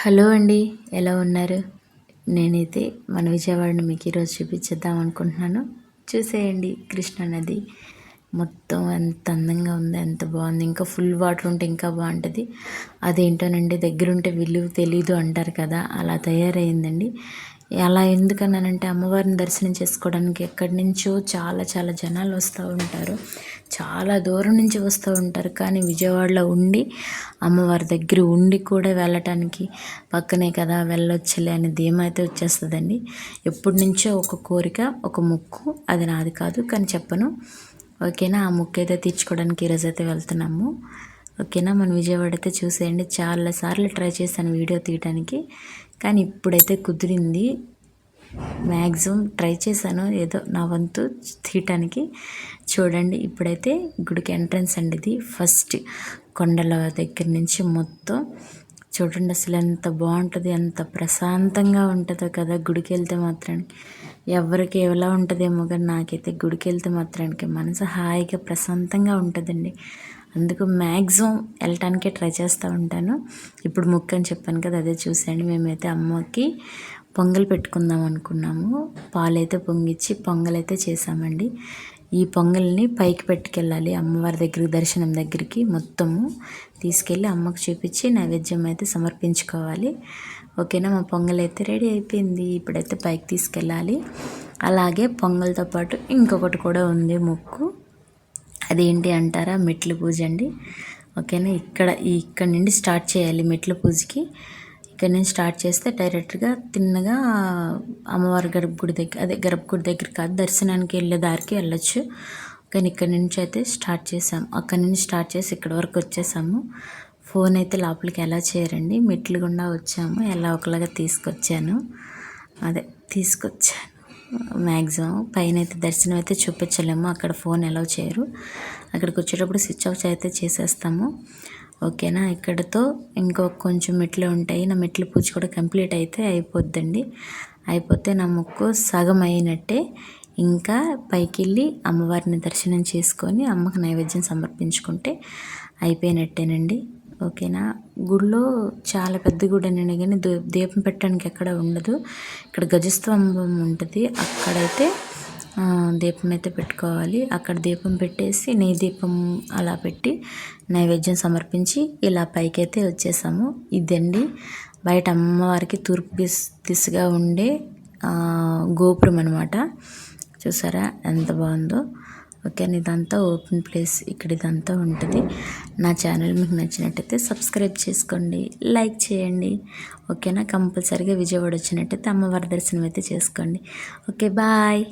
Hello అండి. ఎలా ఉన్నారు? నేనైతే మన విజయవాడని మీకు ఈరోజు చూపించేద్దాం అనుకుంటున్నాను. చూసేయండి, కృష్ణా నది మొత్తం ఎంత అందంగా ఉందో, ఎంత బాగుంది. ఇంకా ఫుల్ వాటర్ ఉంటే ఇంకా బాగుంటుంది. అదేంటోనండి, దగ్గరుంటే విలువ తెలీదు అంటారు కదా, అలా తయారైందండి. అలా ఎందుకన్నానంటే, అమ్మవారిని దర్శనం చేసుకోవడానికి ఎక్కడి నుంచో చాలా చాలా జనాలు వస్తూ ఉంటారు. చాలా దూరం నుంచి వస్తూ ఉంటారు. కానీ విజయవాడలో ఉండి, అమ్మవారి దగ్గర ఉండి కూడా వెళ్ళటానికి పక్కనే కదా, వెళ్ళొచ్చులే అనే ధీమా అయితే వచ్చేస్తుందండి. ఎప్పటి నుంచో ఒక కోరిక, ఒక మొక్కు. అది నాది కాదు కానీ చెప్పను, ఓకేనా. ఆ మొక్కు అయితే తీర్చుకోవడానికి ఈరోజు అయితే వెళ్తున్నాము, ఓకేనా. మన విజయవాడ అయితే చూసేయండి. చాలాసార్లు ట్రై చేశాను వీడియో తీయడానికి, కానీ ఇప్పుడైతే కుదిరింది. మ్యాక్సిమం ట్రై చేశాను ఏదో నా వంతు తీయటానికి. చూడండి, ఇప్పుడైతే గుడికి ఎంట్రన్స్ అండి ఇది. ఫస్ట్ కొండల దగ్గర నుంచి మొత్తం చూడండి, అసలు ఎంత బాగుంటుంది, ఎంత ప్రశాంతంగా ఉంటుందో కదా గుడికి వెళ్తే మాత్రానికి. ఎవరికి ఎలా ఉంటుందేమో కానీ నాకైతే గుడికి వెళ్తే మాత్రానికి మనసు హాయిగా ప్రశాంతంగా ఉంటుందండి. అందుకు మ్యాక్సిమం వెళ్ళటానికే ట్రై చేస్తూ ఉంటాను. ఇప్పుడు మొక్కు అని చెప్పాను కదా, అదే చూసేయండి. మేమైతే అమ్మకి పొంగల్ పెట్టుకుందాం అనుకున్నాము. పాలైతే పొంగిచ్చి పొంగలైతే చేసామండి. ఈ పొంగల్ని పైకి పెట్టుకెళ్ళాలి అమ్మవారి దగ్గరికి, దర్శనం దగ్గరికి మొత్తము తీసుకెళ్ళి అమ్మకు చూపించి నైవేద్యం అయితే సమర్పించుకోవాలి, ఓకేనా. మా పొంగల్ అయితే రెడీ అయిపోయింది. ఇప్పుడైతే పైకి తీసుకెళ్ళాలి. అలాగే పొంగల్తో పాటు ఇంకొకటి కూడా ఉంది మొక్కు. అదేంటి అంటారా, మెట్ల పూజ అండి, ఓకేనా. ఇక్కడ నుండి స్టార్ట్ చేయాలి మెట్ల పూజకి. ఇక్కడ నుంచి స్టార్ట్ చేస్తే డైరెక్ట్గా తిన్నగా అమ్మవారి గర్భగుడి దగ్గర, అదే గర్భగుడి దగ్గర కాదు, దర్శనానికి వెళ్ళే దారికి వెళ్ళొచ్చు. కానీ ఇక్కడ నుంచి అయితే స్టార్ట్ చేసాము. అక్కడి నుంచి స్టార్ట్ చేసి ఇక్కడ వరకు వచ్చేసాము. ఫోన్ అయితే లోపలికి ఎలా చేయరండి, మెట్లు గుండా వచ్చాము. ఎలా ఒకలాగా తీసుకొచ్చాను. మ్యాక్సిమం పైన అయితే దర్శనం అయితే చూపించలేము, అక్కడ ఫోన్ అలౌ చేయరు. అక్కడికి వచ్చేటప్పుడు స్విచ్ ఆఫ్ అయితే చేసేస్తాము, ఓకేనా. ఇక్కడతో ఇంకో కొంచెం మెట్లు ఉంటాయి. నా మెట్ల పూజ కూడా కంప్లీట్ అయితే అయిపోద్దండి. అయిపోతే నా మొక్కు సగం అయినట్టే. ఇంకా పైకి వెళ్ళి అమ్మవారిని దర్శనం చేసుకొని అమ్మకు నైవేద్యం సమర్పించుకుంటే అయిపోయినట్టేనండి, ఓకేనా. గుడిలో చాలా పెద్ద గుడి అని కానీ దీపం పెట్టడానికి ఎక్కడ ఉండదు. ఇక్కడ గజస్తంభం ఉంటుంది, అక్కడైతే దీపం అయితే పెట్టుకోవాలి. అక్కడ దీపం పెట్టేసి నెయ్యి దీపం అలా పెట్టి నైవేద్యం సమర్పించి ఇలా పైకైతే వచ్చేసాము. ఇదండి బయట అమ్మవారికి తూర్పు దిశగా ఉండే గోపురం అనమాట. చూసారా ఎంత బాగుందో, ఓకే. ఇదంతా ఓపెన్ ప్లేస్, ఇక్కడ ఇదంతా ఉంటుంది. నా ఛానల్ మీకు నచ్చినట్టయితే సబ్స్క్రైబ్ చేసుకోండి, లైక్ చేయండి, ఓకేనా. కంపల్సరీగా విజయవాడ వచ్చినట్టయితే అమ్మవారి దర్శనం అయితే చేసుకోండి. Okay, bye.